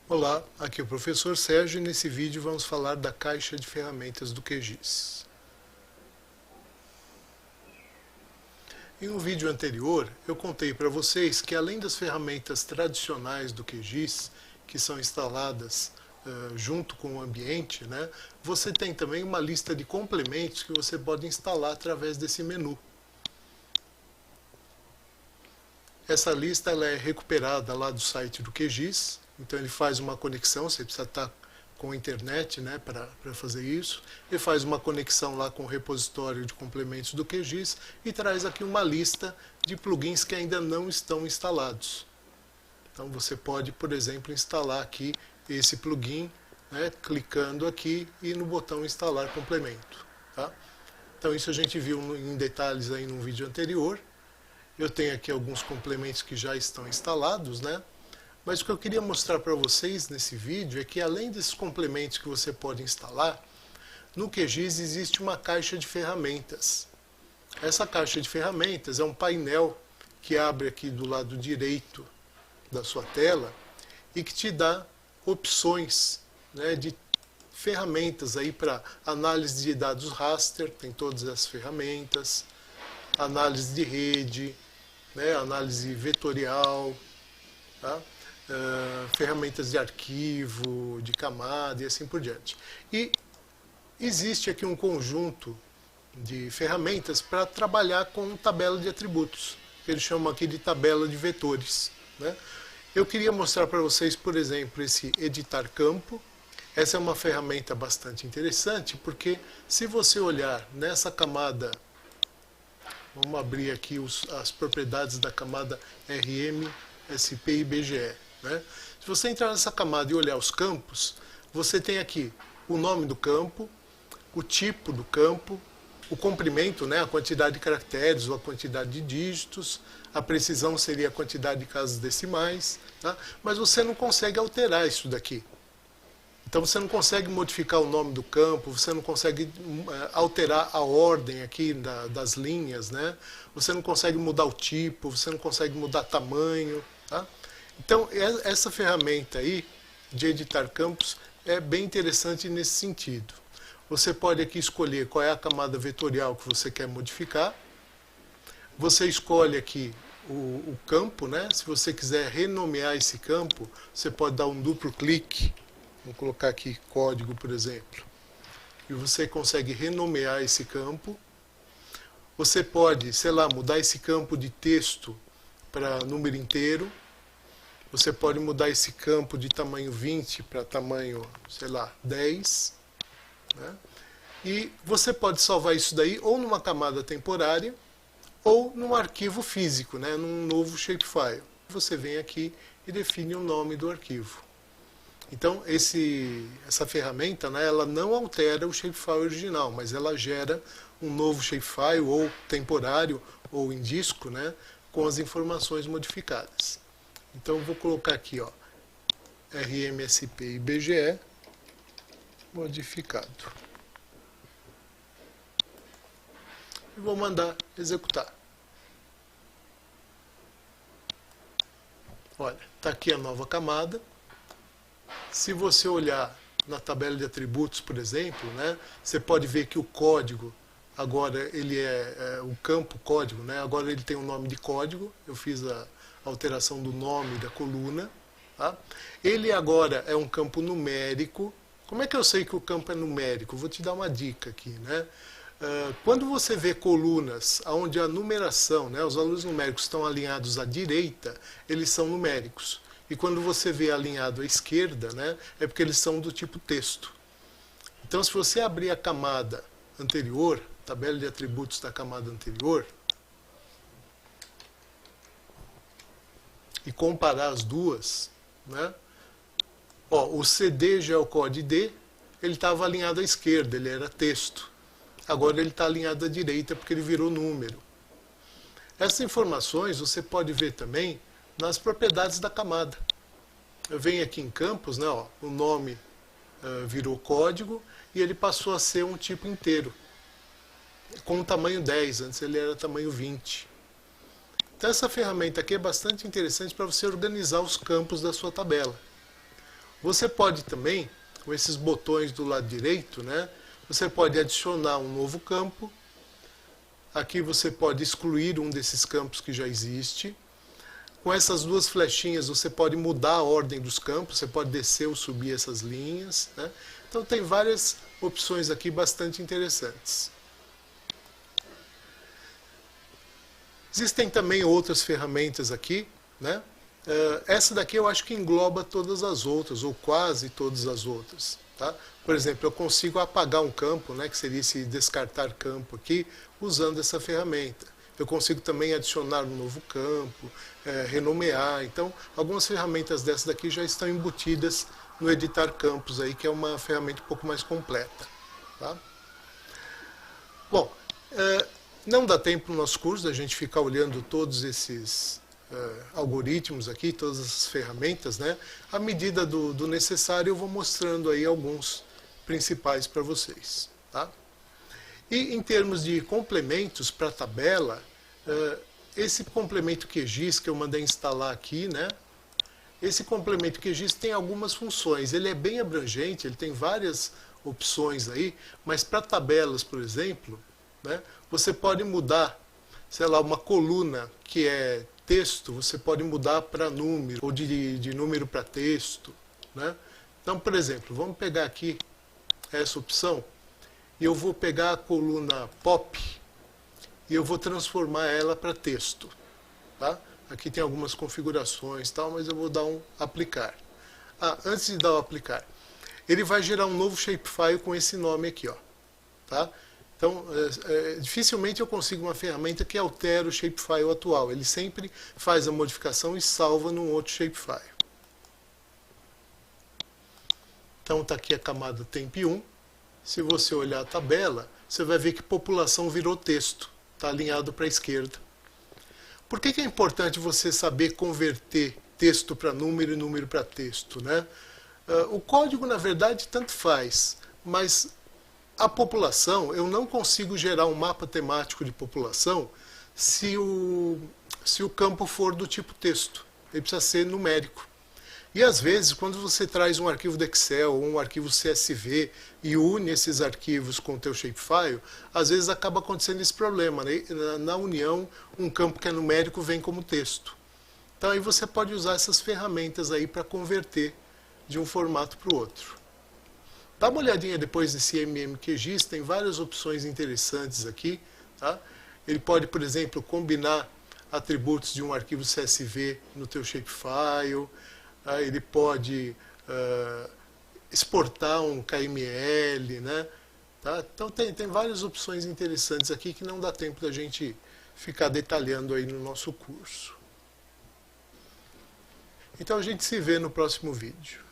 Olá, aqui é o professor Sérgio e nesse vídeo vamos falar da caixa de ferramentas do QGIS. Em um vídeo anterior, eu contei para vocês que além das ferramentas tradicionais do QGIS, que são instaladas junto com o ambiente, né, você tem também uma lista de complementos que você pode instalar através desse menu. Essa lista ela é recuperada lá do site do QGIS, então ele faz uma conexão, você precisa estar com a internet, né, para fazer isso. Ele faz uma conexão lá com o repositório de complementos do QGIS e traz aqui uma lista de plugins que ainda não estão instalados. Então você pode, por exemplo, instalar aqui esse plugin, né, clicando aqui e no botão instalar complemento. Tá? Então isso a gente viu em detalhes aí no vídeo anterior. Eu tenho aqui alguns complementos que já estão instalados, né? Mas o que eu queria mostrar para vocês nesse vídeo é que além desses complementos que você pode instalar, no QGIS existe uma caixa de ferramentas. Essa caixa de ferramentas é um painel que abre aqui do lado direito da sua tela e que te dá opções, né, de ferramentas aí para análise de dados raster, tem todas as ferramentas, análise de rede, né, análise vetorial, tá? Ferramentas de arquivo, de camada e assim por diante. E existe aqui um conjunto de ferramentas para trabalhar com tabela de atributos, que eles chamam aqui de tabela de vetores, né? Eu queria mostrar para vocês, por exemplo, esse editar campo. Essa é uma ferramenta bastante interessante, porque se você olhar nessa camada, vamos abrir aqui as propriedades da camada RM, SP e BGE. Né? Se você entrar nessa camada e olhar os campos, você tem aqui o nome do campo, o tipo do campo, o comprimento, né, a quantidade de caracteres ou a quantidade de dígitos, a precisão seria a quantidade de casas decimais, tá? Mas você não consegue alterar isso daqui. Então você não consegue modificar o nome do campo, você não consegue alterar a ordem aqui das linhas, né? Você não consegue mudar o tipo, você não consegue mudar tamanho. Tá? Então essa ferramenta aí de editar campos é bem interessante nesse sentido. Você pode aqui escolher qual é a camada vetorial que você quer modificar. Você escolhe aqui o campo, né? Se você quiser renomear esse campo, você pode dar um duplo clique. Vamos colocar aqui código, por exemplo. E você consegue renomear esse campo. Você pode, sei lá, mudar esse campo de texto para número inteiro. Você pode mudar esse campo de tamanho 20 para tamanho, sei lá, 10. Né? E você pode salvar isso daí ou numa camada temporária ou num arquivo físico, né? Num novo shapefile. Você vem aqui e define o nome do arquivo. Então, essa ferramenta, né, ela não altera o shapefile original, mas ela gera um novo shapefile, ou temporário, ou em disco, né, com as informações modificadas. Então, eu vou colocar aqui, ó, RMSP e BGE modificado. E vou mandar executar. Olha, está aqui a nova camada. Se você olhar na tabela de atributos, por exemplo, né, você pode ver que o código, agora ele o campo código, né, agora ele tem um nome de código, eu fiz a alteração do nome da coluna. Tá? Ele agora é um campo numérico. Como é que eu sei que o campo é numérico? Vou te dar uma dica aqui. Né? Quando você vê colunas onde a numeração, né, os valores numéricos estão alinhados à direita, eles são numéricos. E quando você vê alinhado à esquerda, né, é porque eles são do tipo texto. Então, se você abrir a camada anterior, tabela de atributos da camada anterior, e comparar as duas, né, ó, o CD Geocode D, ele estava alinhado à esquerda, ele era texto. Agora ele está alinhado à direita porque ele virou número. Essas informações você pode ver também nas propriedades da camada. Eu venho aqui em campos, né, ó, o nome virou código e ele passou a ser um tipo inteiro, com o tamanho 10, antes ele era tamanho 20. Então essa ferramenta aqui é bastante interessante para você organizar os campos da sua tabela. Você pode também, com esses botões do lado direito, né, você pode adicionar um novo campo. Aqui você pode excluir um desses campos que já existe. Com essas duas flechinhas você pode mudar a ordem dos campos, você pode descer ou subir essas linhas, né? Então tem várias opções aqui bastante interessantes. Existem também outras ferramentas aqui, né? Essa daqui eu acho que engloba todas as outras, ou quase todas as outras. Tá? Por exemplo, eu consigo apagar um campo, né, que seria esse descartar campo aqui, usando essa ferramenta. Eu consigo também adicionar um novo campo, renomear. Então, algumas ferramentas dessas daqui já estão embutidas no editar campos, aí, que é uma ferramenta um pouco mais completa. Tá? Bom, não dá tempo no nosso curso da gente ficar olhando todos esses algoritmos aqui, todas essas ferramentas, né? À medida do necessário, eu vou mostrando aí alguns principais para vocês. Tá? E em termos de complementos para a tabela, esse complemento QGIS que eu mandei instalar aqui, né? Esse complemento QGIS tem algumas funções. Ele é bem abrangente, ele tem várias opções aí, mas para tabelas, por exemplo, né, você pode mudar, sei lá, uma coluna que é texto, você pode mudar para número, ou de número para texto. Né? Então, por exemplo, vamos pegar aqui essa opção, e eu vou pegar a coluna POP, e eu vou transformar ela para texto. Tá? Aqui tem algumas configurações, tal, mas eu vou dar um aplicar. Antes de dar o aplicar, ele vai gerar um novo shapefile com esse nome aqui. Ó, tá? Então, dificilmente eu consigo uma ferramenta que altera o shapefile atual. Ele sempre faz a modificação e salva num outro shapefile. Então, está aqui a camada temp1. Se você olhar a tabela, você vai ver que população virou texto. Está alinhado para a esquerda. Por que é importante você saber converter texto para número e número para texto? Né? O código, na verdade, tanto faz, mas a população, eu não consigo gerar um mapa temático de população se o campo for do tipo texto. Ele precisa ser numérico. E às vezes, quando você traz um arquivo do Excel ou um arquivo CSV e une esses arquivos com o teu shapefile, às vezes acaba acontecendo esse problema. Né? Na união, um campo que é numérico vem como texto. Então aí você pode usar essas ferramentas aí para converter de um formato para o outro. Dá uma olhadinha depois nesse MMQGIS, tem várias opções interessantes aqui. Tá? Ele pode, por exemplo, combinar atributos de um arquivo CSV no teu shapefile. Ele pode exportar um KML. Né? Tá? Então tem várias opções interessantes aqui que não dá tempo da gente ficar detalhando aí no nosso curso. Então a gente se vê no próximo vídeo.